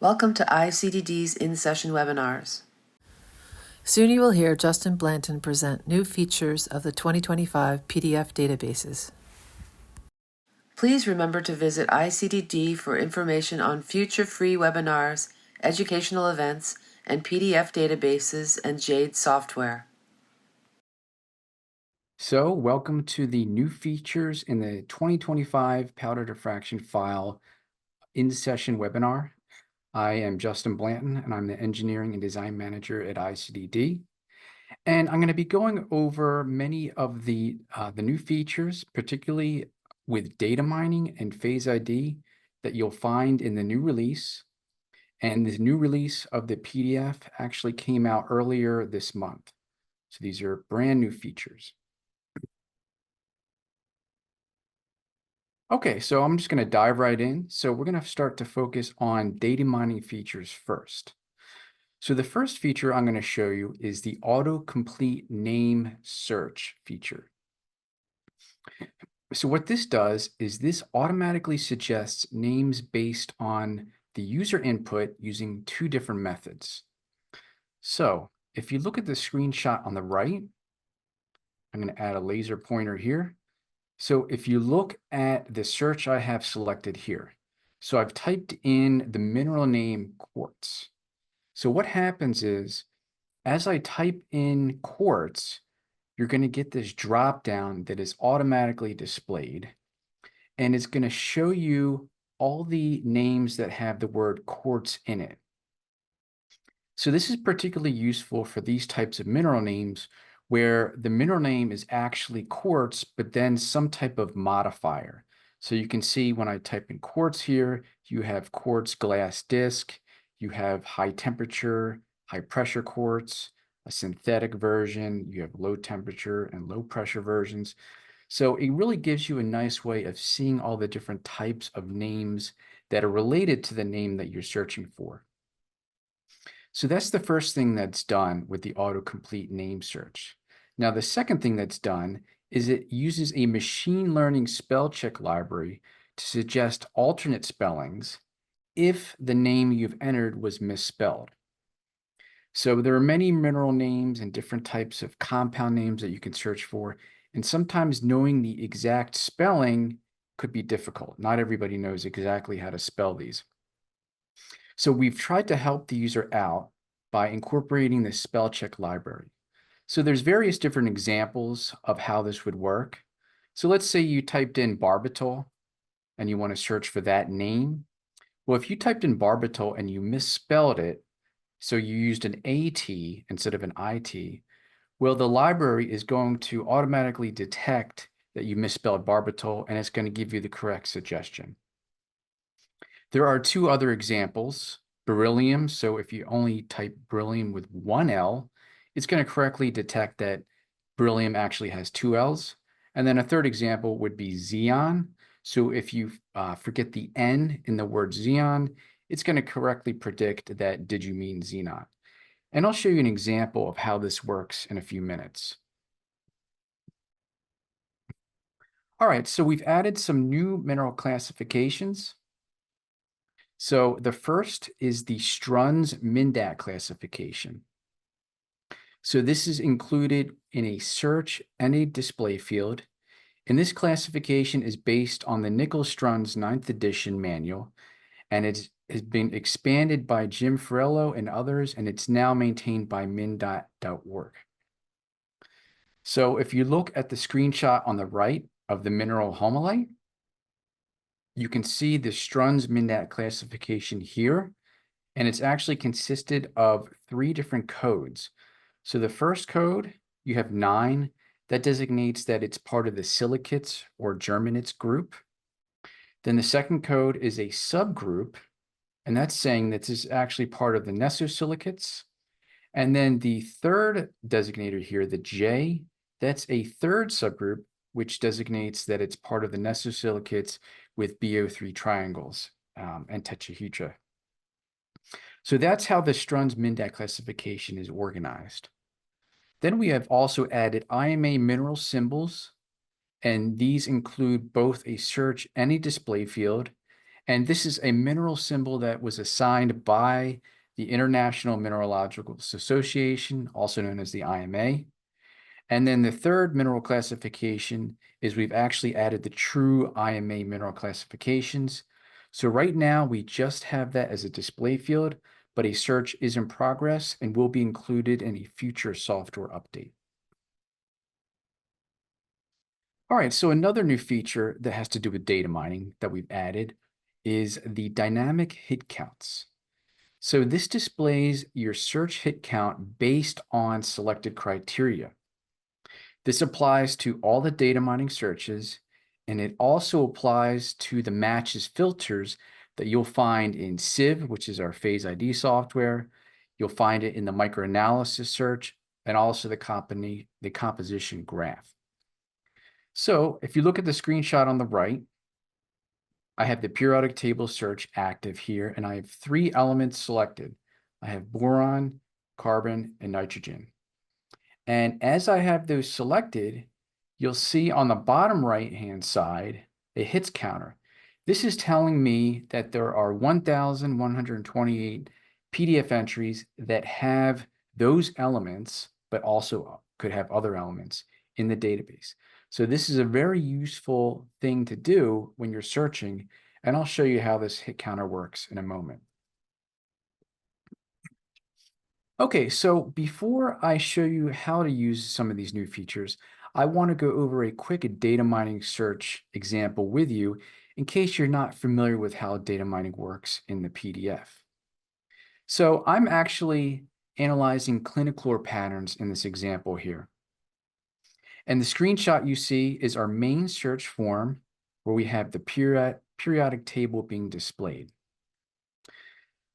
Welcome to ICDD's InSession webinars. Soon you will hear Justin Blanton present new features of the 2025 PDF databases. Please remember to visit ICDD for information on future free webinars, educational events, and PDF databases and JADE software. So welcome to the new features in the 2025 powder diffraction file InSession webinar. I am Justin Blanton, and I'm the Engineering and Design Manager at ICDD. And I'm going to be going over many of the new features, particularly with data mining and phase ID that you'll find in the new release. And this new release of the PDF actually came out earlier this month. So these are brand new features. Okay, so I'm just going to dive right in. So we're going to start to focus on data mining features first. So the first feature I'm going to show you is the autocomplete name search feature. So what this does is this automatically suggests names based on the user input using two different methods. So if you look at the screenshot on the right, I'm going to add a laser pointer here. So if you look at the search I have selected here, so I've typed in the mineral name quartz. So what happens is, as I type in quartz, you're going to get this drop down that is automatically displayed, and it's going to show you all the names that have the word quartz in it. So this is particularly useful for these types of mineral names where the mineral name is actually quartz, but then some type of modifier. So you can see when I type in quartz here, you have quartz glass disc, you have high temperature, high pressure quartz, a synthetic version, you have low temperature and low pressure versions. So it really gives you a nice way of seeing all the different types of names that are related to the name that you're searching for. So that's the first thing that's done with the autocomplete name search. Now, the second thing that's done is it uses a machine learning spell check library to suggest alternate spellings if the name you've entered was misspelled. So there are many mineral names and different types of compound names that you can search for, and sometimes knowing the exact spelling could be difficult. Not everybody knows exactly how to spell these. So we've tried to help the user out by incorporating the spell check library. So there's various different examples of how this would work. So let's say you typed in barbital and you want to search for that name. Well, if you typed in barbital and you misspelled it, so you used an AT instead of an IT, well, the library is going to automatically detect that you misspelled barbital, and it's going to give you the correct suggestion. There are two other examples, beryllium. So if you only type beryllium with one L, it's going to correctly detect that beryllium actually has two L's. And then a third example would be xenon. So if you forget the N in the word xenon, it's going to correctly predict that did you mean xenon. And I'll show you an example of how this works in a few minutes. All right, so we've added some new mineral classifications. So the first is the Strunz-Mindat classification. So this is included in a search and a display field. And this classification is based on the Nichols-Strunz 9th edition manual, and it has been expanded by Jim Ferrello and others, and it's now maintained by mindat.org. So if you look at the screenshot on the right of the mineral homalite, you can see the Strunz-Mindat classification here, and it's actually consisted of 3 different codes. So the first code, you have 9, that designates that it's part of the silicates or germanates group. Then the second code is a subgroup, and that's saying that this is actually part of the nesosilicates. And then the third designator here, the J, that's a third subgroup, which designates that it's part of the nesosilicates with BO3 triangles and tetrahedra. So that's how the Strunz-Mindat classification is organized. Then we have also added IMA mineral symbols, and these include both a search and a display field. And this is a mineral symbol that was assigned by the International Mineralogical Association, also known as the IMA. And then the third mineral classification is we've actually added the true IMA mineral classifications. So right now we just have that as a display field, but a search is in progress and will be included in a future software update. All right, so another new feature that has to do with data mining that we've added is the dynamic hit counts. So this displays your search hit count based on selected criteria. This applies to all the data mining searches, and it also applies to the matches filters that you'll find in SIeve, which is our phase ID software. You'll find it in the microanalysis search and also the composition graph. So if you look at the screenshot on the right, I have the periodic table search active here, and I have 3 elements selected. I have boron, carbon, and nitrogen. And as I have those selected, you'll see on the bottom right-hand side, a hits counter. This is telling me that there are 1,128 PDF entries that have those elements, but also could have other elements in the database. So this is a very useful thing to do when you're searching, and I'll show you how this hit counter works in a moment. Okay, so before I show you how to use some of these new features, I want to go over a quick data mining search example with you in case you're not familiar with how data mining works in the PDF. So I'm actually analyzing cliniclor patterns in this example here. And the screenshot you see is our main search form where we have the periodic table being displayed.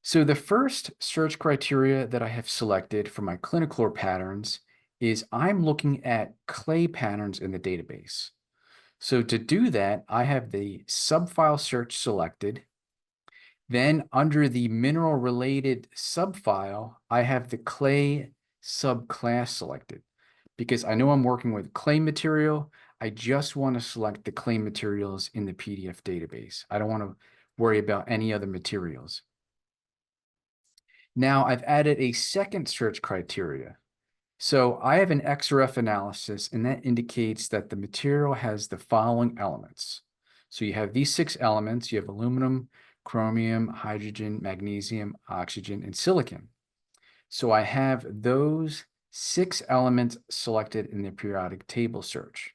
So the first search criteria that I have selected for my cliniclor patterns is I'm looking at clay patterns in the database. So to do that, I have the subfile search selected. Then under the mineral related subfile, I have the clay subclass selected. Because I know I'm working with clay material, I just want to select the clay materials in the PDF database. I don't want to worry about any other materials. Now I've added a second search criteria. So I have an XRF analysis, and that indicates that the material has the following elements. So you have these 6 elements. You have aluminum, chromium, hydrogen, magnesium, oxygen, and silicon. So I have those 6 elements selected in the periodic table search.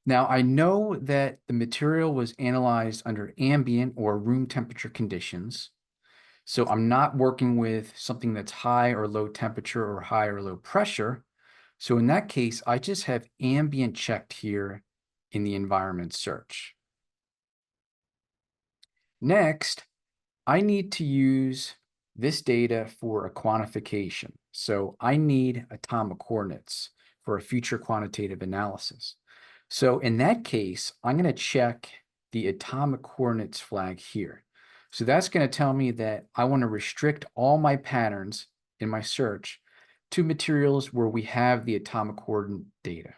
Now I know that the material was analyzed under ambient or room temperature conditions. So I'm not working with something that's high or low temperature or high or low pressure. So in that case, I just have ambient checked here in the environment search. Next, I need to use this data for a quantification. So I need atomic coordinates for a future quantitative analysis. So in that case, I'm going to check the atomic coordinates flag here. So that's going to tell me that I want to restrict all my patterns in my search to materials where we have the atomic coordinate data.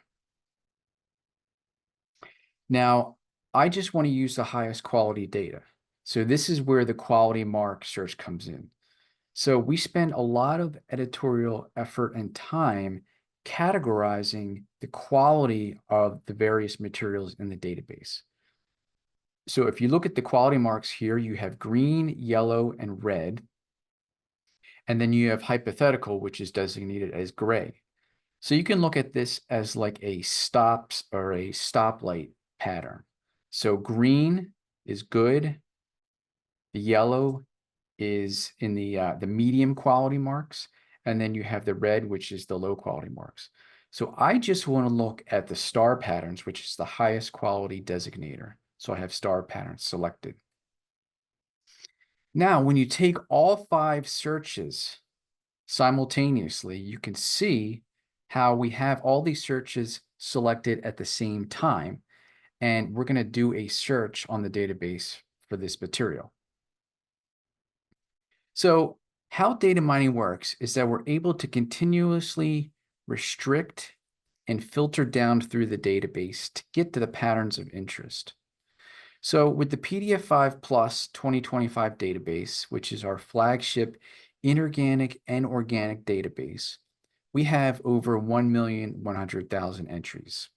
Now, I just want to use the highest quality data. So this is where the quality mark search comes in. So we spend a lot of editorial effort and time categorizing the quality of the various materials in the database. So if you look at the quality marks here, you have green, yellow, and red. And then you have hypothetical, which is designated as gray. So you can look at this as like a stops or a stoplight pattern. So green is good. The yellow is in the medium quality marks. And then you have the red, which is the low quality marks. So I just want to look at the star patterns, which is the highest quality designator. So I have star patterns selected. Now, when you take all 5 searches simultaneously, you can see how we have all these searches selected at the same time. And we're going to do a search on the database for this material. So how data mining works is that we're able to continuously restrict and filter down through the database to get to the patterns of interest. So with the PDF5 Plus 2025 database, which is our flagship inorganic and organic database, we have over 1,100,000 entries.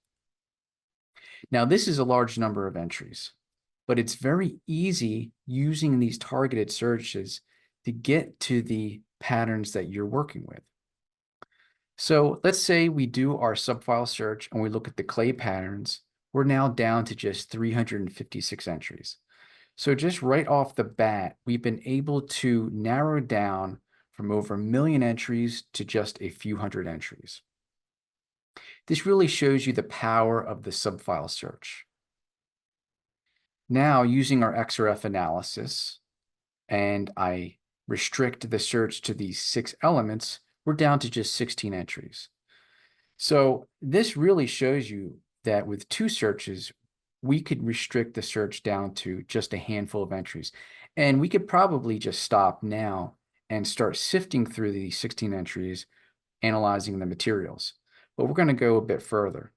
Now, this is a large number of entries, but it's very easy using these targeted searches to get to the patterns that you're working with. So let's say we do our subfile search and we look at the clay patterns. We're now down to just 356 entries. So just right off the bat, we've been able to narrow down from over 1 million entries to just a few hundred entries. This really shows you the power of the subfile search. Now, using our XRF analysis, and I restrict the search to these 6 elements, we're down to just 16 entries. So this really shows you that with 2 searches, we could restrict the search down to just a handful of entries. And we could probably just stop now and start sifting through these 16 entries, analyzing the materials. But we're going to go a bit further.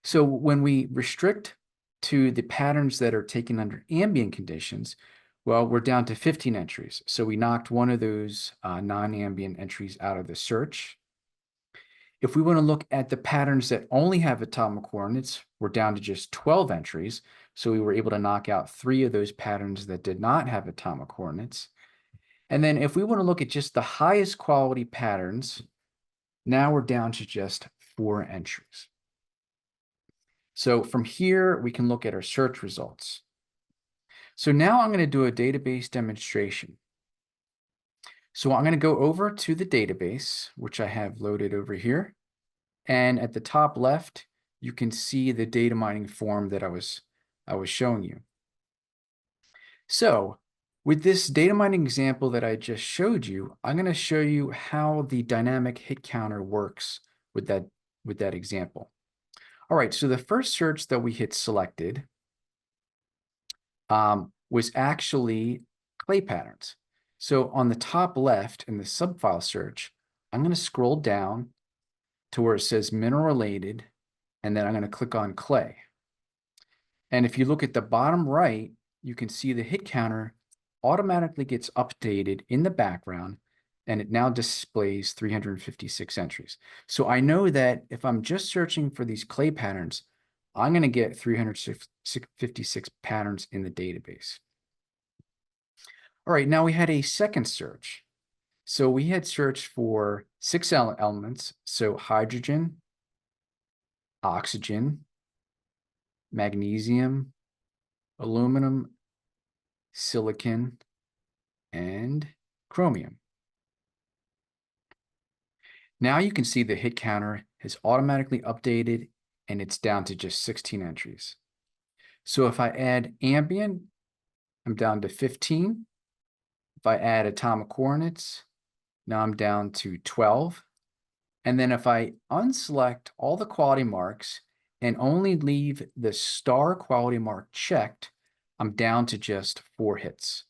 So when we restrict to the patterns that are taken under ambient conditions, well, we're down to 15 entries. So we knocked one of those non-ambient entries out of the search. If we want to look at the patterns that only have atomic coordinates, we're down to just 12 entries. So we were able to knock out 3 of those patterns that did not have atomic coordinates. And then if we want to look at just the highest quality patterns, now we're down to just 4 entries. So from here, we can look at our search results. So now I'm going to do a database demonstration. So I'm going to go over to the database, which I have loaded over here. And at the top left, you can see the data mining form that I was showing you. So with this data mining example that I just showed you, I'm going to show you how the dynamic hit counter works with that example. All right, so the first search that we hit selected was actually clay patterns. So on the top left in the subfile search, I'm going to scroll down to where it says mineral related, and then I'm going to click on clay. And if you look at the bottom right, you can see the hit counter automatically gets updated in the background, and it now displays 356 entries. So I know that if I'm just searching for these clay patterns, I'm going to get 356 patterns in the database. All right, now we had a second search. So we had searched for 6 elements, so hydrogen, oxygen, magnesium, aluminum, silicon, and chromium. Now you can see the hit counter has automatically updated and it's down to just 16 entries. So if I add ambient, I'm down to 15. If I add atomic coordinates, now I'm down to 12. And then if I unselect all the quality marks and only leave the star quality mark checked, I'm down to just 4 hits.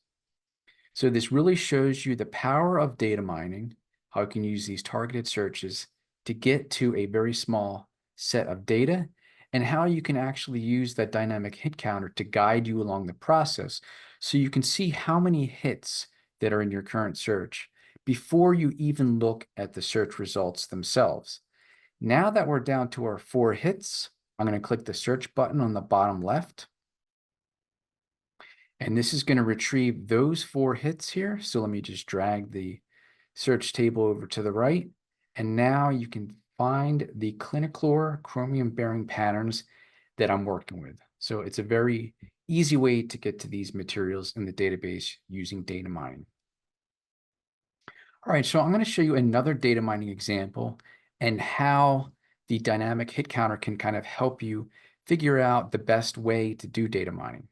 So this really shows you the power of data mining, how you can use these targeted searches to get to a very small set of data, and how you can actually use that dynamic hit counter to guide you along the process so you can see how many hits that are in your current search before you even look at the search results themselves. Now that we're down to our 4 hits, I'm going to click the search button on the bottom left. And this is going to retrieve those 4 hits here. So let me just drag the search table over to the right. And now you can find the clinichlor chromium bearing patterns that I'm working with. So it's a very easy way to get to these materials in the database using data mining. All right, so I'm going to show you another data mining example and how the dynamic hit counter can kind of help you figure out the best way to do data mining.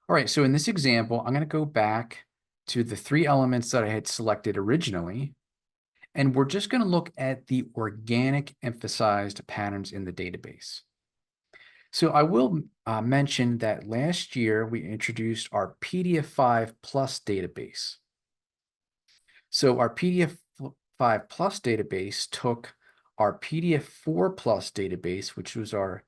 All right, so in this example, I'm going to go back to the 3 elements that I had selected originally, and we're just going to look at the organic emphasized patterns in the database. So I will mention that last year we introduced our PDF5 Plus database. So our PDF5 Plus database took our PDF4 Plus database, which was our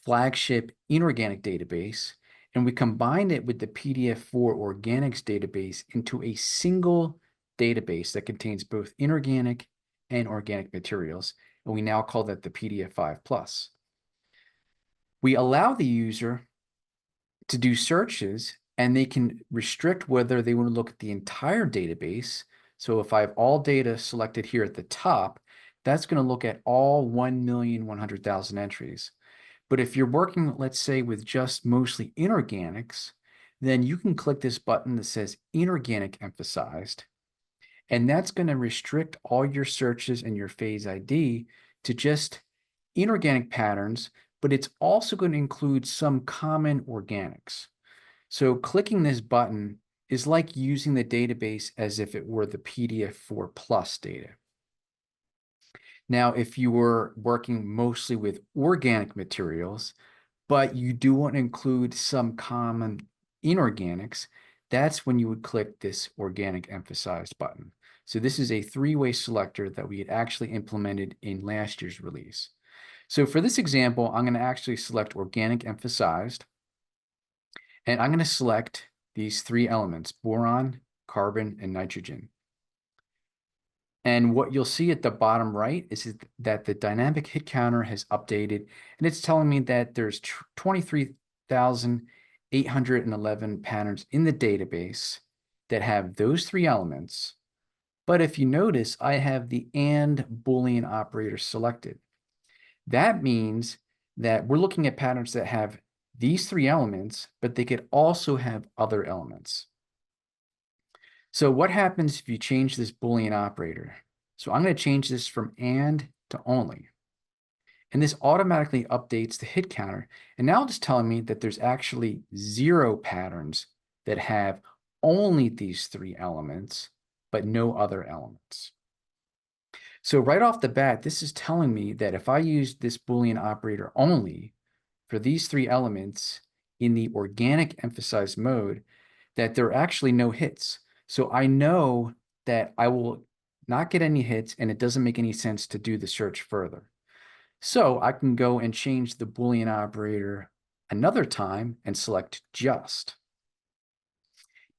flagship inorganic database, and we combined it with the PDF4 organics database into a single database that contains both inorganic and organic materials, and we now call that the PDF5+. We allow the user to do searches, and they can restrict whether they want to look at the entire database. So if I have all data selected here at the top, that's going to look at all 1,100,000 entries. But if you're working, let's say, with just mostly inorganics, then you can click this button that says inorganic emphasized, and that's going to restrict all your searches and your phase ID to just inorganic patterns, but it's also going to include some common organics. So clicking this button is like using the database as if it were the PDF4+ data. Now, if you were working mostly with organic materials, but you do want to include some common inorganics, that's when you would click this organic emphasized button. So this is a three-way selector that we had actually implemented in last year's release. So for this example, I'm going to actually select organic emphasized, and I'm going to select these three elements: boron, carbon, and nitrogen. And what you'll see at the bottom right is that the dynamic hit counter has updated, and it's telling me that there's 23,811 patterns in the database that have those three elements. But if you notice, I have the AND Boolean operator selected. That means that we're looking at patterns that have these three elements, but they could also have other elements. So what happens if you change this Boolean operator? So I'm going to change this from AND to only. And this automatically updates the hit counter. And now it's telling me that there's actually 0 patterns that have only these three elements, but no other elements. So right off the bat, this is telling me that if I use this Boolean operator only for these three elements in the organic emphasized mode, that there are actually no hits. So I know that I will not get any hits, and it doesn't make any sense to do the search further. So I can go and change the Boolean operator another time and select just.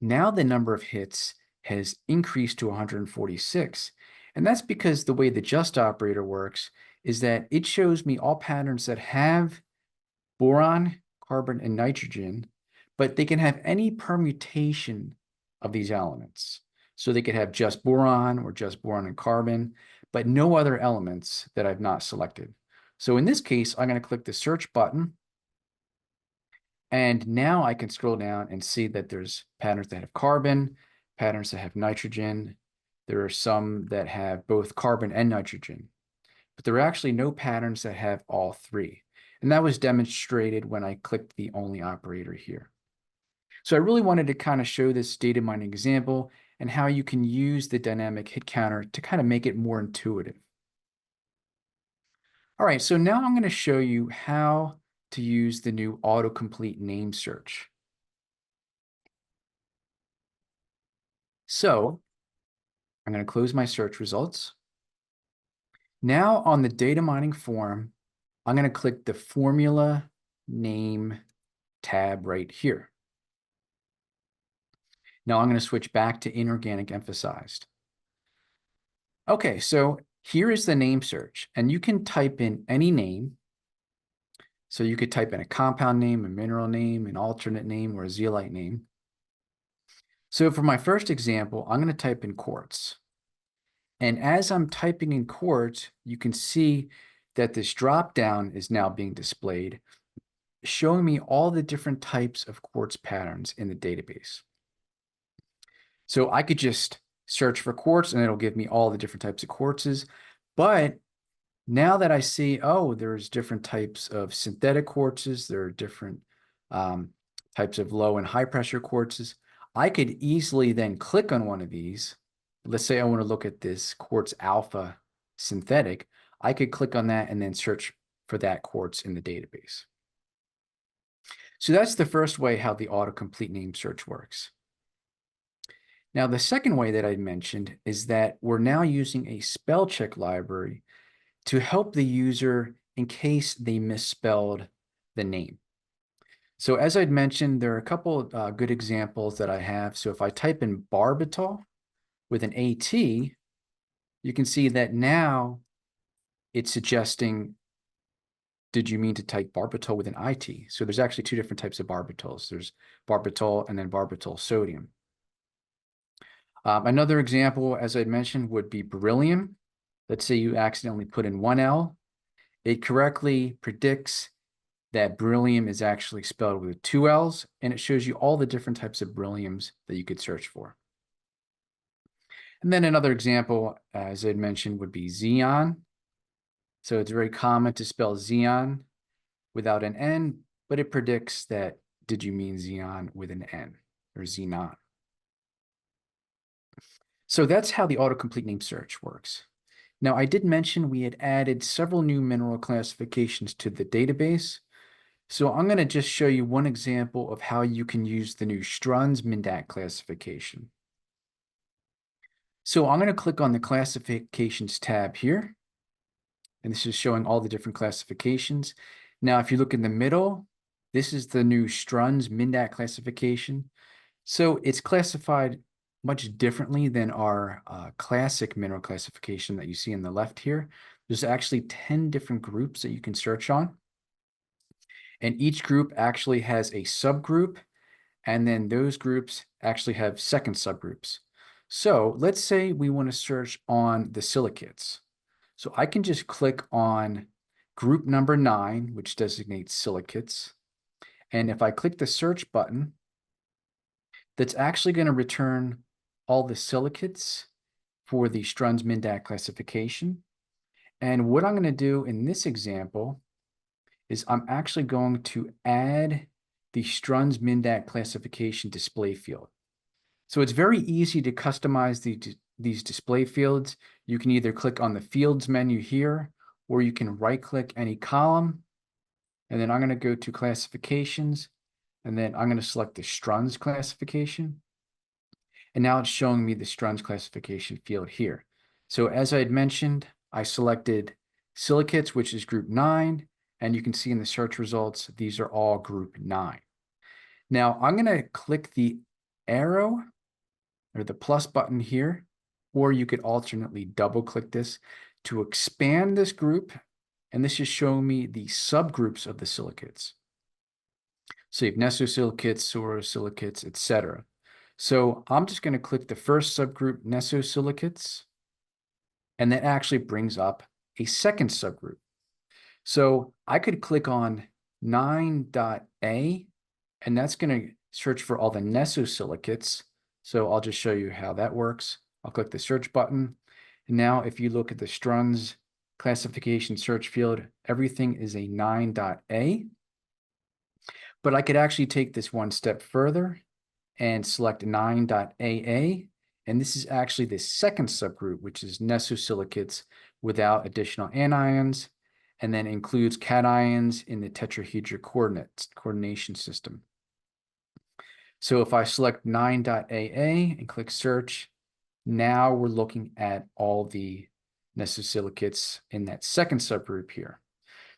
Now the number of hits has increased to 146. And that's because the way the just operator works is that it shows me all patterns that have boron, carbon, and nitrogen, but they can have any permutation of these elements. So they could have just boron or just boron and carbon, but no other elements that I've not selected. So in this case, I'm going to click the search button. And now I can scroll down and see that there's patterns that have carbon, patterns that have nitrogen. There are some that have both carbon and nitrogen, but there are actually no patterns that have all three. And that was demonstrated when I clicked the only operator here. So I really wanted to kind of show this data mining example and how you can use the dynamic hit counter to kind of make it more intuitive. All right, so now I'm going to show you how to use the new autocomplete name search. So I'm going to close my search results. Now on the data mining form, I'm going to click the formula name tab right here. Now I'm going to switch back to inorganic emphasized. Okay, so here is the name search, and you can type in any name. So you could type in a compound name, a mineral name, an alternate name, or a zeolite name. So for my first example, I'm going to type in quartz. And as I'm typing in quartz, you can see that this drop down is now being displayed, showing me all the different types of quartz patterns in the database. So I could just search for quartz and it'll give me all the different types of quartzes. But now that I see, oh, there's different types of synthetic quartzes, there are different types of low and high pressure quartzes, I could easily then click on one of these. Let's say I want to look at this quartz alpha synthetic. I could click on that and then search for that quartz in the database. So that's the first way how the autocomplete name search works. Now, the second way that I mentioned is that we're now using a spell check library to help the user in case they misspelled the name. So as I'd mentioned, there are a couple good examples that I have. So if I type in barbital with an AT, you can see that now it's suggesting, did you mean to type barbital with an IT? So there's actually two different types of barbitals. There's barbital and then barbital sodium. Another example, as I mentioned, would be beryllium. Let's say you accidentally put in one L. It correctly predicts that beryllium is actually spelled with two L's, and it shows you all the different types of berylliums that you could search for. And then another example, as I had mentioned, would be xenon. So it's very common to spell xenon without an N, but it predicts that, did you mean xenon with an N, or xenon? So that's how the autocomplete name search works. Now, I did mention we had added several new mineral classifications to the database. So I'm going to just show you one example of how you can use the new Strunz-Mindat classification. So I'm going to click on the Classifications tab here. And this is showing all the different classifications. Now, if you look in the middle, this is the new Strunz-Mindat classification. So it's classified much differently than our classic mineral classification that you see on the left here. There's actually 10 different groups that you can search on. And each group actually has a subgroup, and then those groups actually have second subgroups. So let's say we want to search on the silicates. So I can just click on group number 9, which designates silicates. And if I click the search button, that's actually going to return all the silicates for the Strunz-Mindat classification. And what I'm going to do in this example is I'm actually going to add the Strunz-Mindat classification display field. So it's very easy to customize these display fields. You can either click on the fields menu here, or you can right-click any column. And then I'm going to go to classifications, and then I'm going to select the Strunz classification. And now it's showing me the Strunz classification field here. So as I had mentioned, I selected silicates, which is group 9. And you can see in the search results, these are all group 9. Now I'm going to click the arrow or the plus button here, or you could alternately double click this to expand this group. And this is showing me the subgroups of the silicates. So you have nesosilicates, sorosilicates, etc. So I'm just going to click the first subgroup, nesosilicates, and that actually brings up a second subgroup. So I could click on 9.A, and that's going to search for all the nesosilicates. So I'll just show you how that works. I'll click the search button. And now if you look at the Strunz classification search field, everything is a 9.A. But I could actually take this one step further and select 9.AA. And this is actually the second subgroup, which is nesosilicates without additional anions, and then includes cations in the tetrahedral coordination system. So if I select 9.AA and click search, now we're looking at all the nesosilicates in that second subgroup here.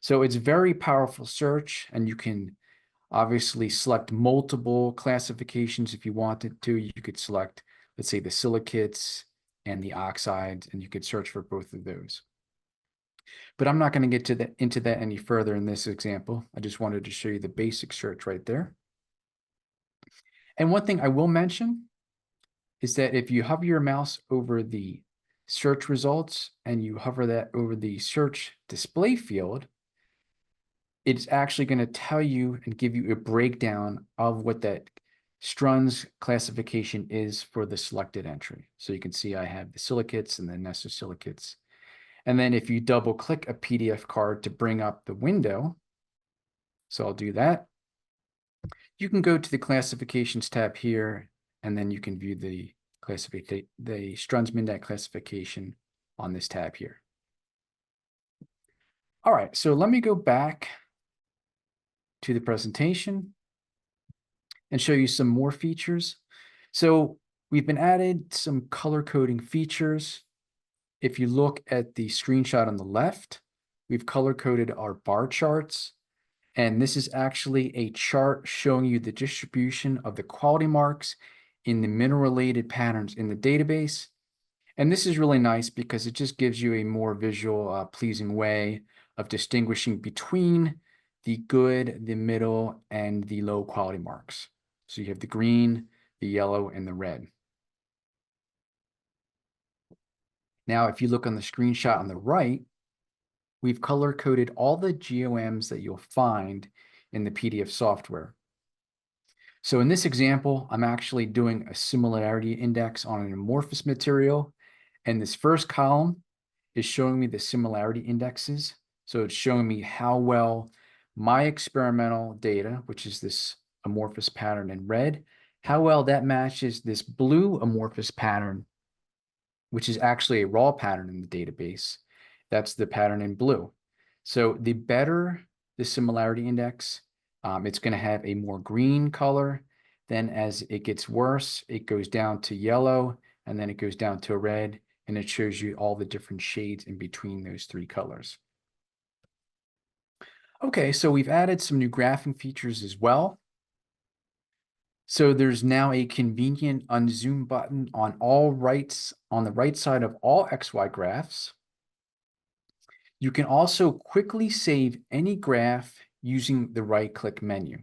So it's a very powerful search, and you can obviously select multiple classifications if you wanted to. You could select, let's say, the silicates and the oxides, and you could search for both of those. But I'm not going to get into that any further in this example. I just wanted to show you the basic search right there. And one thing I will mention is that if you hover your mouse over the search results and you hover that over the search display field, it's actually going to tell you and give you a breakdown of what that Strunz classification is for the selected entry. So you can see I have the silicates and the nesosilicates. And then if you double click a PDF card to bring up the window, so I'll do that, you can go to the classifications tab here, and then you can view the Strunz-Mindat classification on this tab here. All right, so let me go back to the presentation and show you some more features. So we've been added some color coding features. If you look at the screenshot on the left, we've color coded our bar charts. And this is actually a chart showing you the distribution of the quality marks in the mineral-related patterns in the database. And this is really nice because it just gives you a more visual, pleasing way of distinguishing between the good, the middle, and the low quality marks. So you have the green, the yellow, and the red. Now, if you look on the screenshot on the right, we've color-coded all the GOMs that you'll find in the PDF software. So in this example, I'm actually doing a similarity index on an amorphous material. And this first column is showing me the similarity indexes. So it's showing me how well my experimental data, which is this amorphous pattern in red, how well that matches this blue amorphous pattern, which is actually a raw pattern in the database. That's the pattern in blue. So the better the similarity index, it's going to have a more green color. Then as it gets worse, it goes down to yellow, and then it goes down to red, and it shows you all the different shades in between those three colors. Okay, so we've added some new graphing features as well. So there's now a convenient unzoom button on the right side of all XY graphs. You can also quickly save any graph using the right-click menu.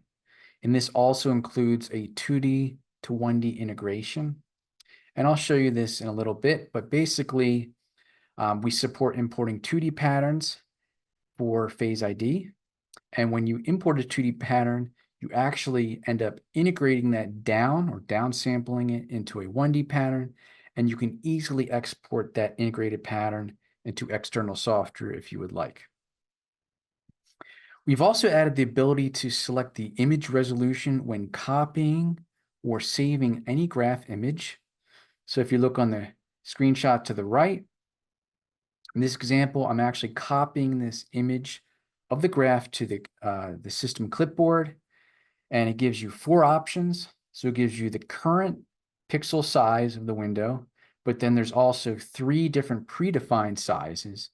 And this also includes a 2D to 1D integration. And I'll show you this in a little bit, but basically we support importing 2D patterns for phase ID. And when you import a 2D pattern, you actually end up integrating that down or downsampling it into a 1D pattern, and you can easily export that integrated pattern into external software if you would like. We've also added the ability to select the image resolution when copying or saving any graph image. So if you look on the screenshot to the right, in this example, I'm actually copying this image of the graph to the system clipboard, and it gives you 4 options. So it gives you the current pixel size of the window, but then there's also 3 different predefined sizes.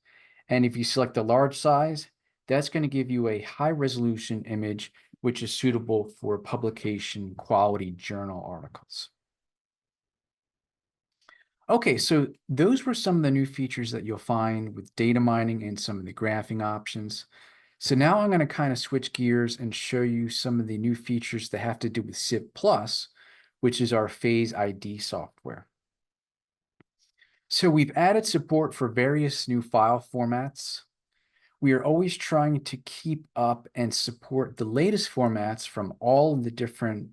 And if you select the large size, that's going to give you a high resolution image, which is suitable for publication quality journal articles. Okay, so those were some of the new features that you'll find with data mining and some of the graphing options. So now I'm going to kind of switch gears and show you some of the new features that have to do with SIeve+, which is our phase ID software. So we've added support for various new file formats. We are always trying to keep up and support the latest formats from all of the different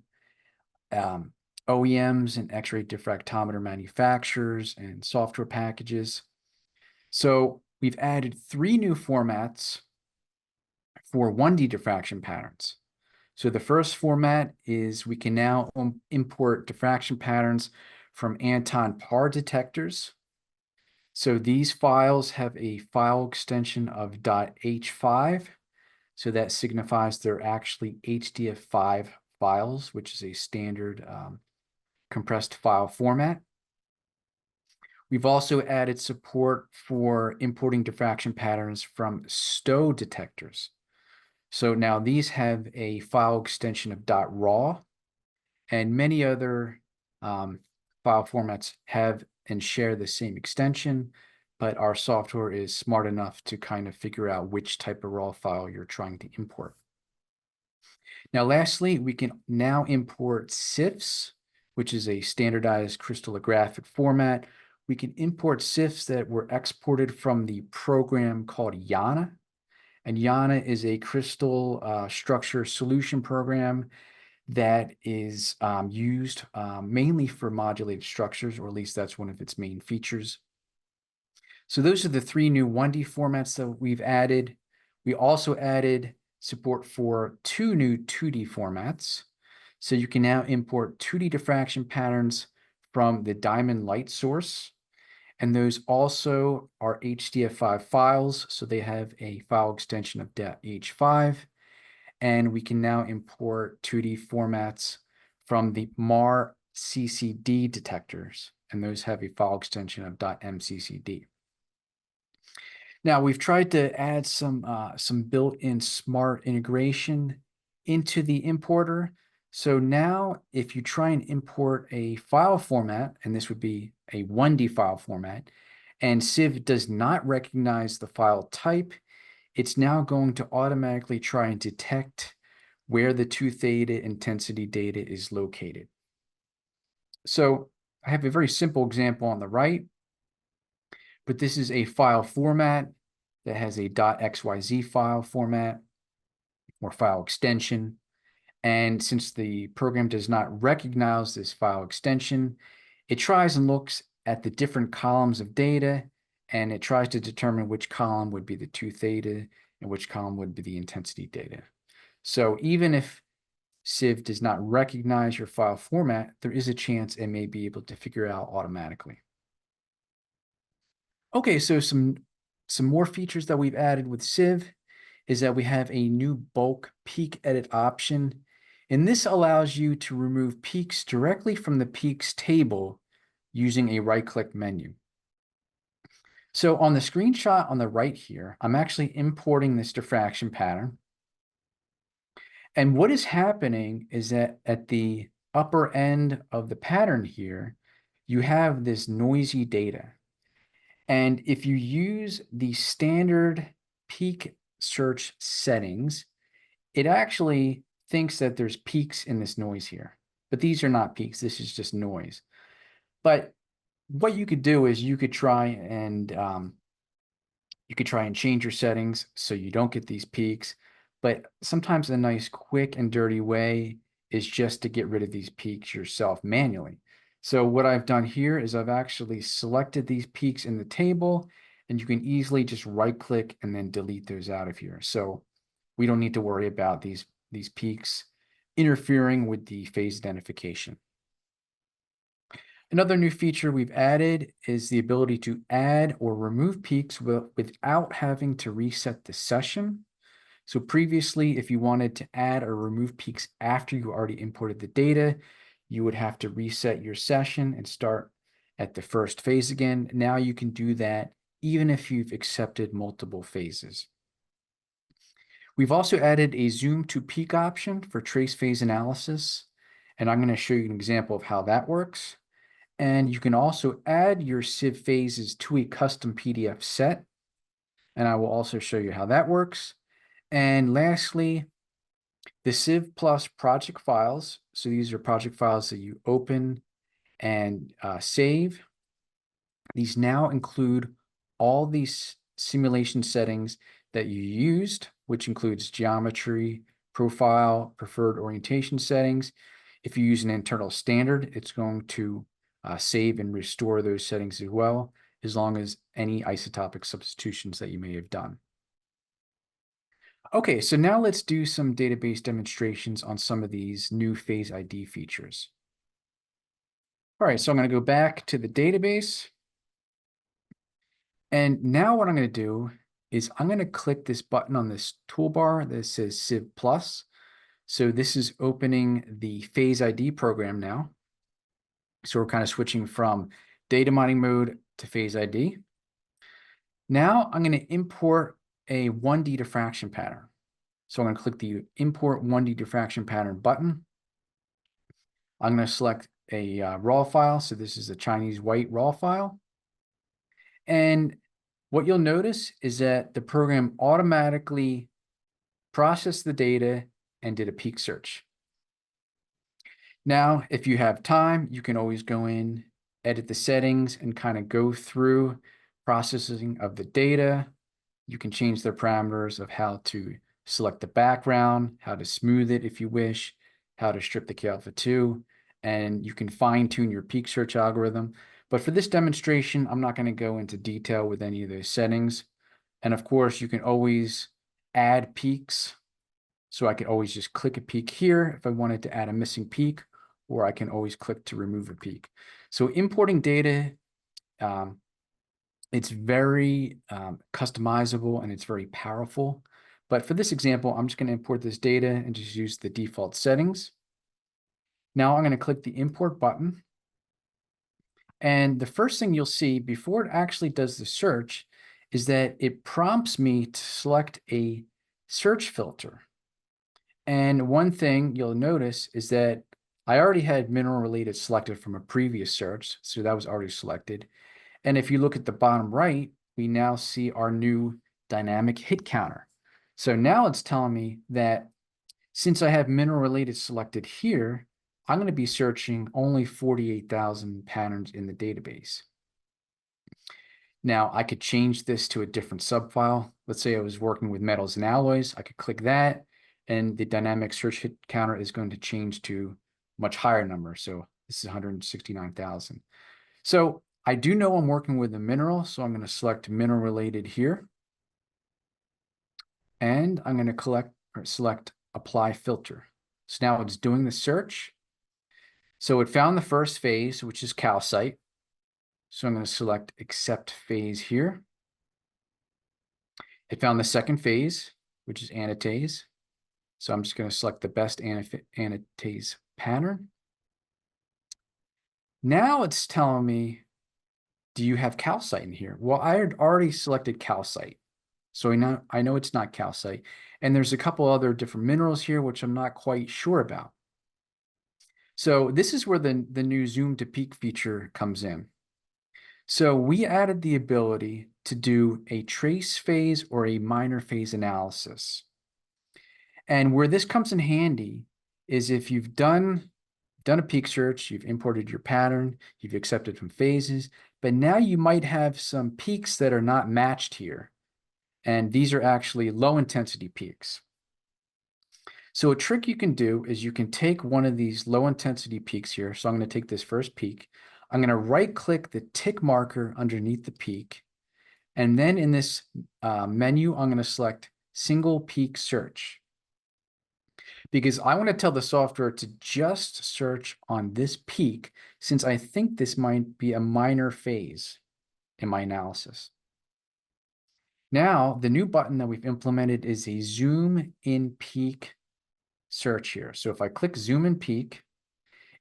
OEMs and X-ray diffractometer manufacturers and software packages. So we've added 3 new formats for 1D diffraction patterns. So the first format is we can now import diffraction patterns from Anton PAR detectors. So these files have a file extension of .h5. So that signifies they're actually HDF5 files, which is a standard compressed file format. We've also added support for importing diffraction patterns from STOE detectors. So now these have a file extension of .raw, and many other file formats have and share the same extension, but our software is smart enough to kind of figure out which type of raw file you're trying to import. Now, lastly, we can now import SIEVs, which is a standardized crystallographic format. We can import SIEVs that were exported from the program called YANA. And YANA is a crystal structure solution program that is used mainly for modulated structures, or at least that's one of its main features. So those are the 3 new 1D formats that we've added. We also added support for 2 new 2D formats. So you can now import 2D diffraction patterns from the diamond light source. And those also are HDF5 files, so they have a file extension of .h5. And we can now import 2D formats from the MAR CCD detectors, and those have a file extension of .mccd. Now we've tried to add some built-in smart integration into the importer. So now if you try and import a file format, and this would be a 1D file format, and SIeve does not recognize the file type, it's now going to automatically try and detect where the 2 theta intensity data is located. So I have a very simple example on the right, but this is a file format that has a .xyz file format or file extension. And since the program does not recognize this file extension, it tries and looks at the different columns of data, and it tries to determine which column would be the 2 theta and which column would be the intensity data. So even if SIeve does not recognize your file format, there is a chance it may be able to figure it out automatically. Okay, so some more features that we've added with SIeve is that we have a new bulk peak edit option. And this allows you to remove peaks directly from the peaks table using a right-click menu. So on the screenshot on the right here, I'm actually importing this diffraction pattern. And what is happening is that at the upper end of the pattern here, you have this noisy data. And if you use the standard peak search settings, it actually thinks that there's peaks in this noise here. But these are not peaks, this is just noise. But what you could do is you could try and change your settings so you don't get these peaks. But sometimes a nice quick and dirty way is just to get rid of these peaks yourself manually. So what I've done here is I've actually selected these peaks in the table, and you can easily just right click and then delete those out of here. So we don't need to worry about these peaks interfering with the phase identification. Another new feature we've added is the ability to add or remove peaks without having to reset the session. So previously, if you wanted to add or remove peaks after you already imported the data, you would have to reset your session and start at the first phase again. Now you can do that even if you've accepted multiple phases. We've also added a zoom to peak option for trace phase analysis, and I'm going to show you an example of how that works. And you can also add your SIeve phases to a custom PDF set, and I will also show you how that works. And lastly, the SIeve Plus project files. So these are project files that you open and save. These now include all these simulation settings that you used, which includes geometry, profile, preferred orientation settings. If you use an internal standard, it's going to save and restore those settings as well, as long as any isotopic substitutions that you may have done. Okay, so now let's do some database demonstrations on some of these new phase ID features. All right, so I'm going to go back to the database. And now what I'm going to do is I'm going to click this button on this toolbar that says SIeve Plus. So this is opening the phase ID program now. So we're kind of switching from data mining mode to phase ID. Now I'm going to import a 1D diffraction pattern. So I'm going to click the import 1D diffraction pattern button. I'm going to select a raw file. So this is a Chinese white raw file. And what you'll notice is that the program automatically processed the data and did a peak search. Now, if you have time, you can always go in, edit the settings, and kind of go through processing of the data. You can change the parameters of how to select the background, how to smooth it if you wish, how to strip the K-alpha 2, and you can fine tune your peak search algorithm. But for this demonstration, I'm not going to go into detail with any of those settings. And of course, you can always add peaks. So I could always just click a peak here if I wanted to add a missing peak, or I can always click to remove a peak. So importing data, it's very customizable and it's very powerful. But for this example, I'm just going to import this data and just use the default settings. Now I'm going to click the import button. And the first thing you'll see before it actually does the search is that it prompts me to select a search filter. And one thing you'll notice is that I already had mineral related selected from a previous search, so that was already selected. And if you look at the bottom right, we now see our new dynamic hit counter. So now it's telling me that since I have mineral related selected here, I'm going to be searching only 48,000 patterns in the database. Now I could change this to a different subfile. Let's say I was working with metals and alloys. I could click that and the dynamic search hit counter is going to change to much higher number. So this is 169,000. So I do know I'm working with a mineral, so I'm going to select mineral related here. And I'm going to select apply filter. So now it's doing the search. So it found the first phase, which is calcite. So I'm going to select accept phase here. It found the second phase, which is anatase. So I'm just going to select the best anatase pattern. Now it's telling me, do you have calcite in here? Well, I had already selected calcite. So I know it's not calcite. And there's a couple other different minerals here, which I'm not quite sure about. So this is where the new zoom to peak feature comes in. So we added the ability to do a trace phase or a minor phase analysis. And where this comes in handy is if you've done a peak search, you've imported your pattern, you've accepted some phases, but now you might have some peaks that are not matched here. And these are actually low intensity peaks. So a trick you can do is you can take one of these low intensity peaks here. So I'm going to take this first peak. I'm going to right click the tick marker underneath the peak. And then in this menu, I'm going to select single peak search. Because I want to tell the software to just search on this peak, since I think this might be a minor phase in my analysis. Now, the new button that we've implemented is a zoom in peak search here. So if I click zoom in peak,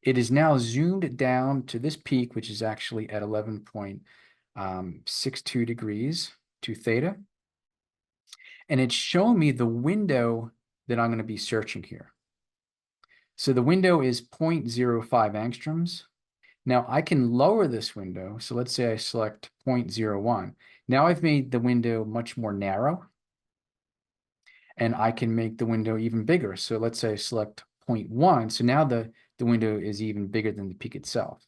it is now zoomed down to this peak, which is actually at 11.62 degrees to theta. And it's showing me the window that I'm going to be searching here. So the window is 0.05 angstroms. Now I can lower this window. So let's say I select 0.01. Now I've made the window much more narrow. And I can make the window even bigger. So let's say I select 0.1. So now the window is even bigger than the peak itself.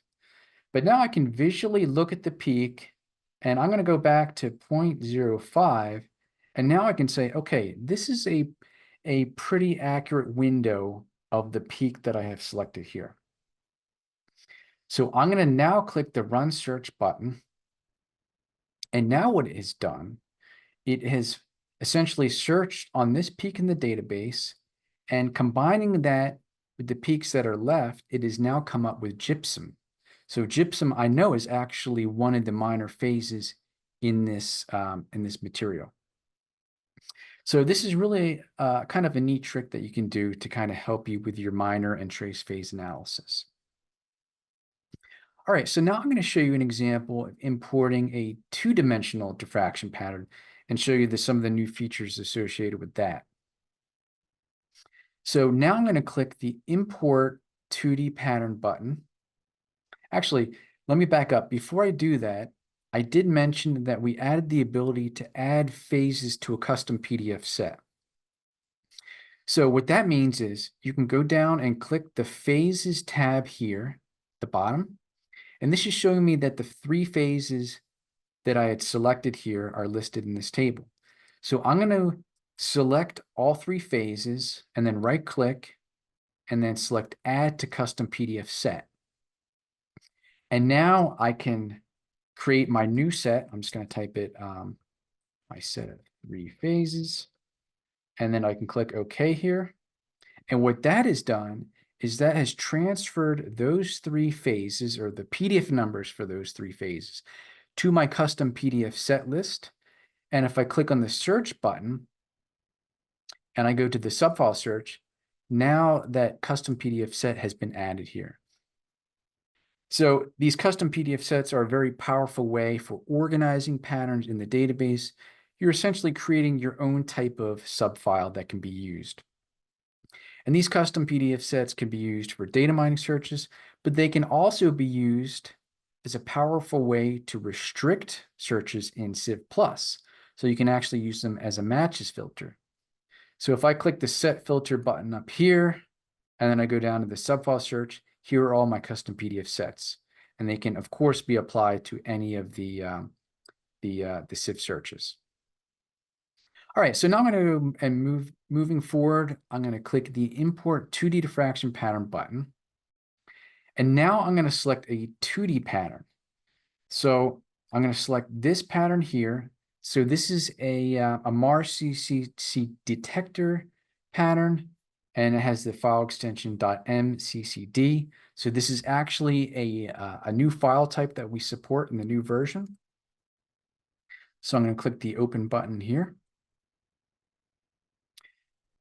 But now I can visually look at the peak, and I'm going to go back to 0.05. And now I can say, okay, this is a pretty accurate window of the peak that I have selected here. So I'm going to now click the Run Search button. And now what it has done, it has essentially searched on this peak in the database, and combining that with the peaks that are left, it has now come up with gypsum. So gypsum, I know, is actually one of the minor phases in this material. So this is really kind of a neat trick that you can do to kind of help you with your minor and trace phase analysis. All right, so now I'm going to show you an example of importing a two-dimensional diffraction pattern and show you some of the new features associated with that. So now I'm going to click the Import 2D Pattern button. Actually, let me back up. Before I do that, I did mention that we added the ability to add phases to a custom PDF set. So what that means is you can go down and click the Phases tab here at the bottom. And this is showing me that the 3 phases that I had selected here are listed in this table. So I'm going to select all 3 phases and then right click and then select Add to Custom PDF Set. And now I can create my new set. I'm just going to type it, my set of 3 phases. And then I can click OK here. And what that has done is that has transferred those 3 phases, or the PDF numbers for those 3 phases, to my custom PDF set list. And if I click on the search button and I go to the subfile search, now that custom PDF set has been added here. So these custom PDF sets are a very powerful way for organizing patterns in the database. You're essentially creating your own type of subfile that can be used. And these custom PDF sets can be used for data mining searches, but they can also be used as a powerful way to restrict searches in SIeve Plus. So you can actually use them as a matches filter. So if I click the set filter button up here, and then I go down to the subfile search, here are all my custom PDF sets. And they can, of course, be applied to any of the SIeve searches. All right, so now I'm going to, and moving forward, I'm going to click the Import 2D Diffraction Pattern button. And now I'm going to select a 2D pattern. So I'm going to select this pattern here. So this is a Mars CCC detector pattern, and it has the file extension .mccd. So this is actually a new file type that we support in the new version. So I'm going to click the Open button here.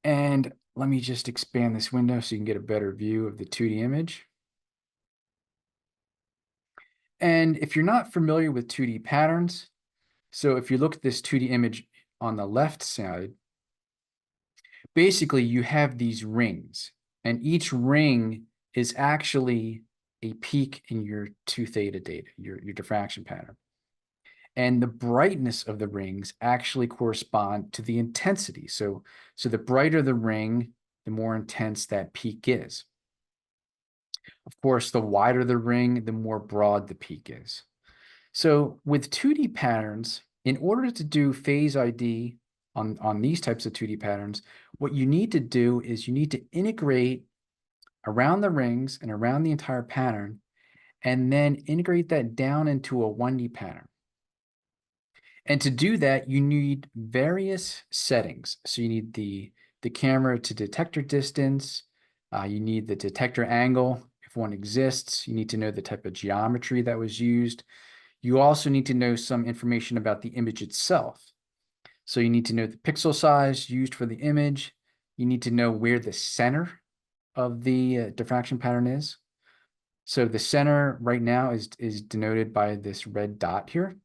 And let me just expand this window so you can get a better view of the 2D image. And if you're not familiar with 2D patterns, so if you look at this 2D image on the left side, basically you have these rings, and each ring is actually a peak in your 2 theta data, your diffraction pattern. And the brightness of the rings actually correspond to the intensity. So the brighter the ring, the more intense that peak is. Of course, the wider the ring, the more broad the peak is. So with 2D patterns, in order to do phase ID on these types of 2D patterns, what you need to do is you need to integrate around the rings and around the entire pattern, and then integrate that down into a 1D pattern. And to do that, you need various settings. So you need the camera to detector distance, you need the detector angle, if one exists, you need to know the type of geometry that was used. You also need to know some information about the image itself. So you need to know the pixel size used for the image. You need to know where the center of the diffraction pattern is. So the center right now is denoted by this red dot here.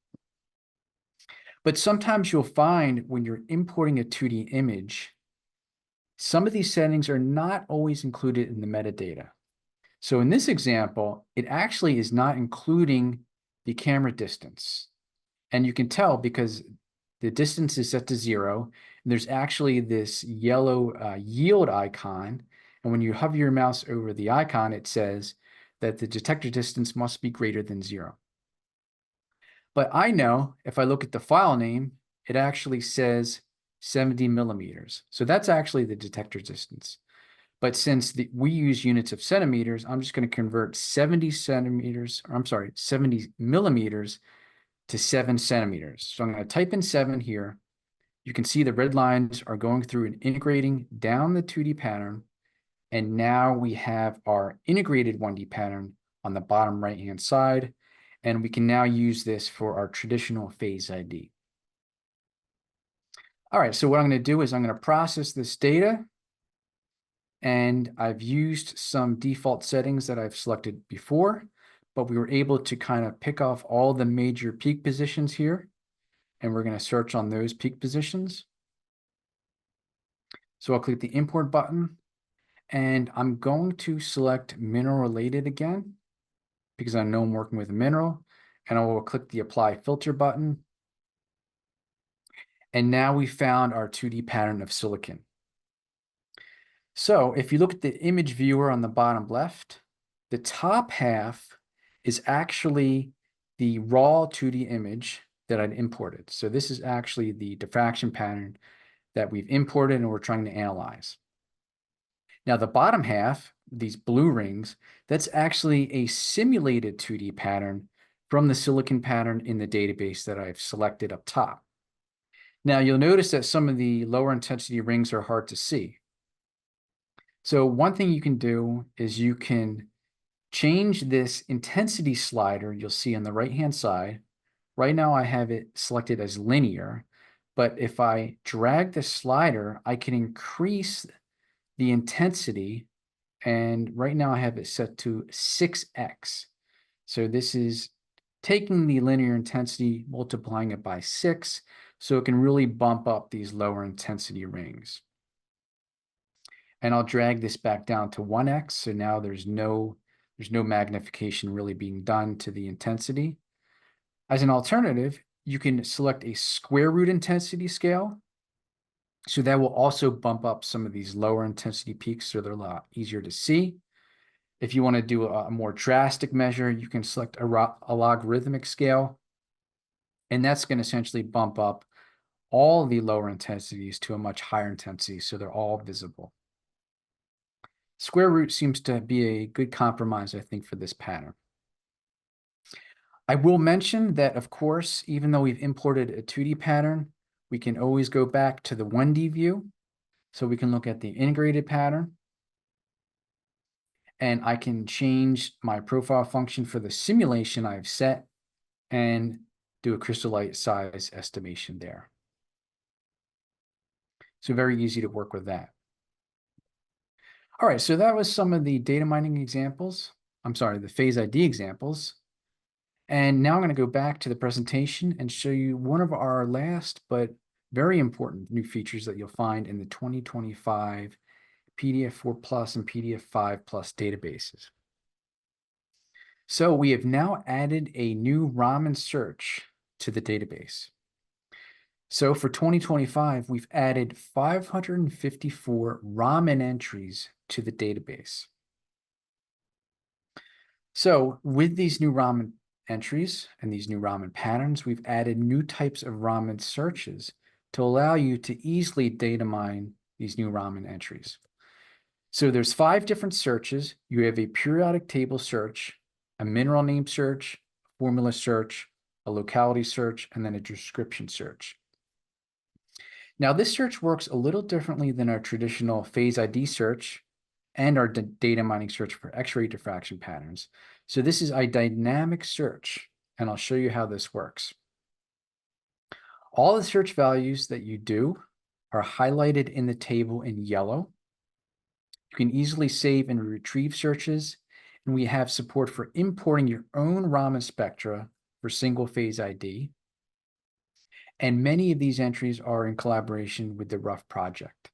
But sometimes you'll find when you're importing a 2D image, some of these settings are not always included in the metadata. So in this example, it actually is not including the camera distance. And you can tell because the distance is set to 0, and there's actually this yellow yield icon. And when you hover your mouse over the icon, it says that the detector distance must be greater than 0. But I know if I look at the file name, it actually says 70 millimeters. So that's actually the detector distance. But since we use units of centimeters, I'm just going to convert 70 millimeters to 7 centimeters. So I'm going to type in 7 here. You can see the red lines are going through and integrating down the 2D pattern. And now we have our integrated 1D pattern on the bottom right-hand side. And we can now use this for our traditional phase ID. All right, so what I'm going to do is I'm going to process this data. And I've used some default settings that I've selected before, but we were able to kind of pick off all the major peak positions here. And we're going to search on those peak positions. So I'll click the import button, and I'm going to select mineral related again, because I know I'm working with a mineral, and I will click the apply filter button. And now we found our 2D pattern of silicon. So if you look at the image viewer on the bottom left, the top half is actually the raw 2D image that I'd imported. So this is actually the diffraction pattern that we've imported and we're trying to analyze. Now the bottom half, these blue rings, that's actually a simulated 2D pattern from the silicon pattern in the database that I've selected up top. Now you'll notice that some of the lower intensity rings are hard to see. So one thing you can do is you can change this intensity slider you'll see on the right-hand side. Right now I have it selected as linear, but if I drag the slider, I can increase the intensity, and right now I have it set to 6x. So this is taking the linear intensity, multiplying it by 6, so it can really bump up these lower intensity rings. And I'll drag this back down to 1x, so now there's no magnification really being done to the intensity. As an alternative, you can select a square root intensity scale. So that will also bump up some of these lower intensity peaks so they're a lot easier to see. If you want to do a more drastic measure, you can select a logarithmic scale. And that's going to essentially bump up all the lower intensities to a much higher intensity, so they're all visible. Square root seems to be a good compromise, I think, for this pattern. I will mention that, of course, even though we've imported a 2D pattern, we can always go back to the 1D view. So we can look at the integrated pattern. And I can change my profile function for the simulation I've set and do a crystallite size estimation there. So very easy to work with that. All right, so that was some of the data mining examples. I'm sorry, the phase ID examples. And now I'm going to go back to the presentation and show you one of our last but very important new features that you'll find in the 2025 PDF4 Plus and PDF5 Plus databases. So we have now added a new RAMANsearch to the database. So for 2025, we've added 554 RAMAN entries to the database. So with these new RAMAN entries and these new RAMAN patterns, we've added new types of RAMAN searches to allow you to easily data mine these new RAMAN entries. So there's 5 different searches. You have a periodic table search, a mineral name search, a formula search, a locality search, and then a description search. Now, this search works a little differently than our traditional phase ID search and our data mining search for X-ray diffraction patterns. So this is a dynamic search, and I'll show you how this works. All the search values that you do are highlighted in the table in yellow. You can easily save and retrieve searches, and we have support for importing your own RAMAN spectra for single phase ID. And many of these entries are in collaboration with the RUF project.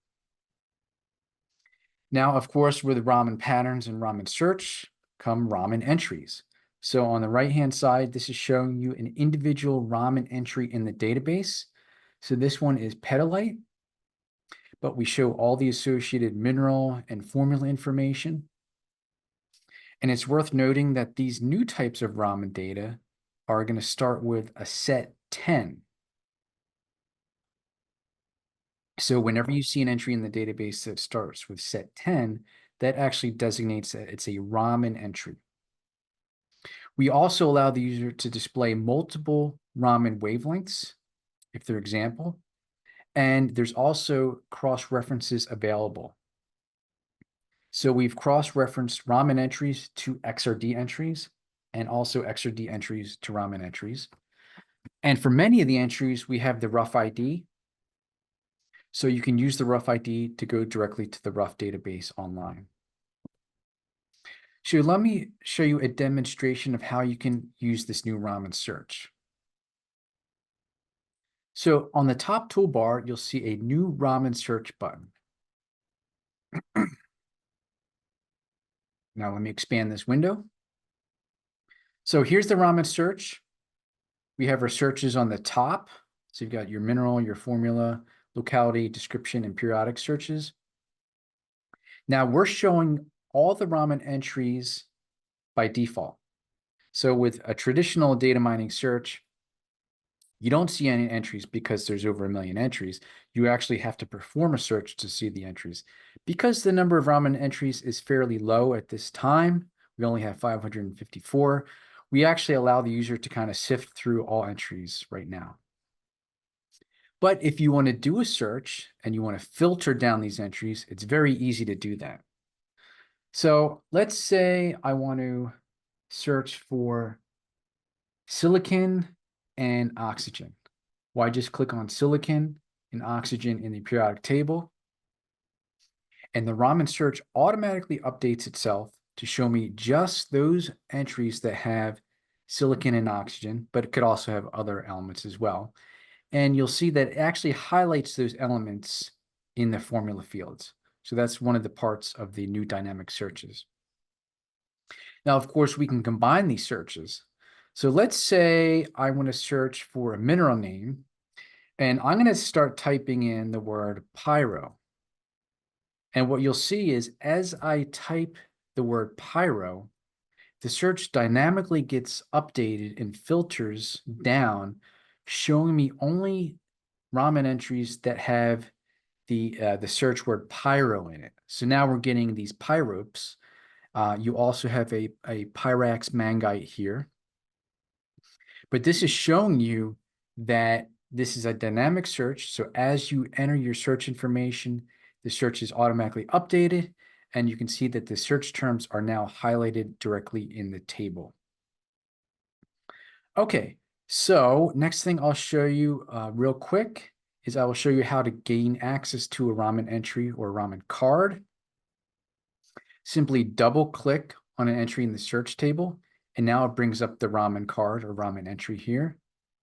Now, of course, with RAMAN patterns and RAMANsearch come RAMAN entries. So on the right-hand side, this is showing you an individual RAMAN entry in the database. So this one is petalite, but we show all the associated mineral and formula information. And it's worth noting that these new types of RAMAN data are going to start with a set 10. So whenever you see an entry in the database that starts with set 10, that actually designates that it's a RAMAN entry. We also allow the user to display multiple RAMAN wavelengths, if they're example, and there's also cross-references available. So we've cross-referenced RAMAN entries to XRD entries and also XRD entries to RAMAN entries. And for many of the entries, we have the RUF ID. So you can use the RUF ID to go directly to the RUF database online. So let me show you a demonstration of how you can use this new RAMANsearch. So on the top toolbar, you'll see a new RAMANsearch button. Now let me expand this window. So here's the RAMANsearch. We have our searches on the top. So you've got your mineral, your formula, locality, description, and periodic searches. Now we're showing all the RAMAN entries by default. So with a traditional data mining search, you don't see any entries because there's over 1 million entries. You actually have to perform a search to see the entries. Because the number of RAMAN entries is fairly low at this time, we only have 554, we actually allow the user to kind of sift through all entries right now. But if you want to do a search and you want to filter down these entries, it's very easy to do that. So let's say I want to search for silicon and oxygen. Well, I just click on silicon and oxygen in the periodic table. And the RAMANsearch automatically updates itself to show me just those entries that have silicon and oxygen, but it could also have other elements as well. And you'll see that it actually highlights those elements in the formula fields. So that's one of the parts of the new dynamic searches. Now, of course, we can combine these searches. So let's say I want to search for a mineral name, and I'm going to start typing in the word pyro. And what you'll see is as I type the word pyro, the search dynamically gets updated and filters down, showing me only Raman entries that have the search word pyro in it. So now we're getting these pyropes. You also have a pyrax mangite here. But this is showing you that this is a dynamic search. So as you enter your search information, the search is automatically updated. And you can see that the search terms are now highlighted directly in the table. Okay, so next thing I'll show you real quick is I will show you how to gain access to a Raman entry or Raman card. Simply double click on an entry in the search table, and now it brings up the Raman card or Raman entry here.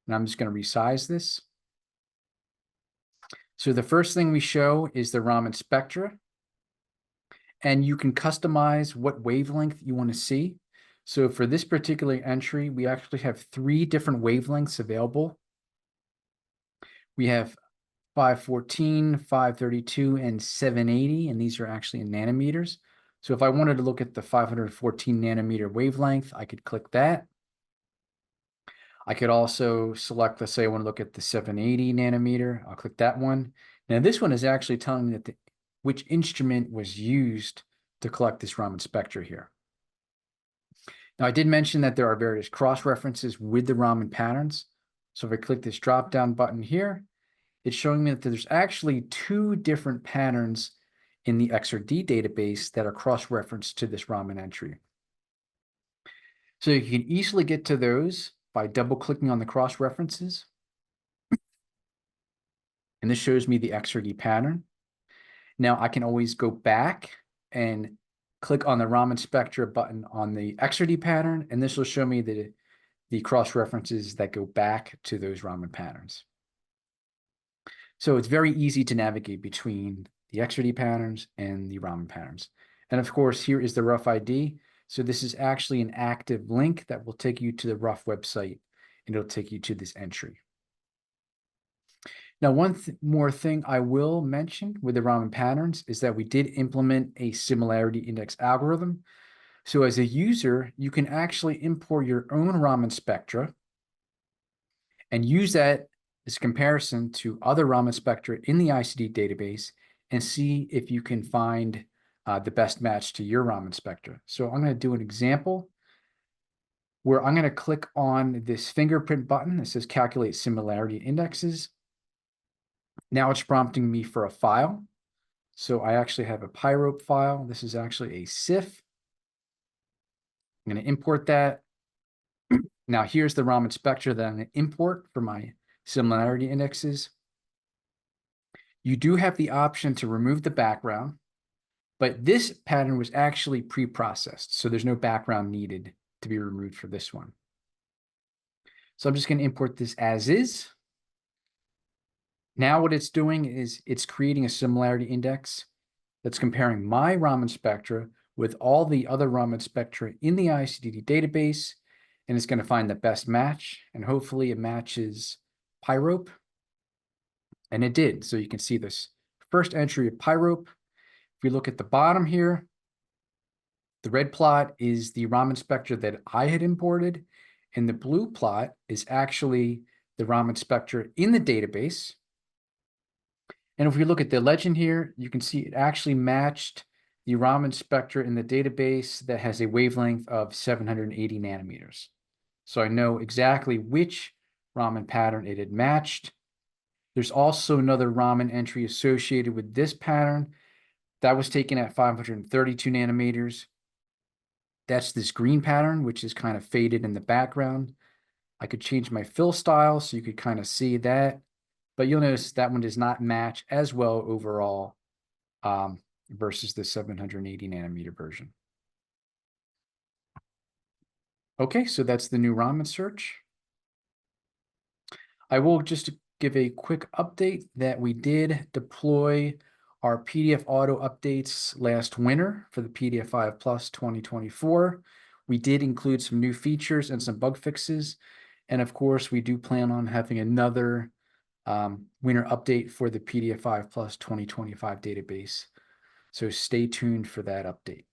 And I'm just going to resize this. So the first thing we show is the Raman spectra. And you can customize what wavelength you want to see. So for this particular entry, we actually have 3 different wavelengths available. We have 514, 532, and 780, and these are actually in nanometers. So if I wanted to look at the 514 nanometer wavelength, I could click that. I could also select, let's say I want to look at the 780 nanometer. I'll click that one. Now this one is actually telling me that which instrument was used to collect this Raman spectra here. Now I did mention that there are various cross-references with the Raman patterns. So if I click this drop-down button here, it's showing me that there's actually 2 different patterns in the XRD database that are cross-referenced to this Raman entry. So you can easily get to those by double-clicking on the cross-references. And this shows me the XRD pattern. Now I can always go back and click on the Raman spectra button on the XRD pattern, and this will show me the cross-references that go back to those Raman patterns. So it's very easy to navigate between the XRD patterns and the Raman patterns. And of course, here is the rough ID. So this is actually an active link that will take you to the rough website, and it'll take you to this entry. Now, one more thing I will mention with the Raman patterns is that we did implement a similarity index algorithm. So as a user, you can actually import your own Raman spectra and use that as a comparison to other Raman spectra in the ICDD database and see if you can find the best match to your Raman spectra. So I'm going to do an example where I'm going to click on this fingerprint button that says calculate similarity indexes. Now it's prompting me for a file. So I actually have a pyrope file. This is actually a SIeve. I'm going to import that. Now here's the Raman spectra that I'm going to import for my similarity indexes. You do have the option to remove the background, but this pattern was actually pre-processed, so there's no background needed to be removed for this one. So I'm just going to import this as is. Now what it's doing is it's creating a similarity index that's comparing my Raman spectra with all the other Raman spectra in the ICDD database, and it's going to find the best match, and hopefully it matches pyrope. And it did. So you can see this first entry of pyrope. If we look at the bottom here, the red plot is the Raman spectra that I had imported, and the blue plot is actually the Raman spectra in the database. And if we look at the legend here, you can see it actually matched the Raman spectra in the database that has a wavelength of 780 nanometers. So I know exactly which Raman pattern it had matched. There's also another Raman entry associated with this pattern that was taken at 532 nanometers. That's this green pattern, which is kind of faded in the background. I could change my fill style so you could kind of see that, but you'll notice that one does not match as well overall versus the 780 nanometer version. Okay, so that's the new RAMANsearch. I will just give a quick update that we did deploy our PDF auto updates last winter for the PDF 5 Plus 2024. We did include some new features and some bug fixes. And of course, we do plan on having another winter update for the PDF 5 Plus 2025 database. So stay tuned for that update.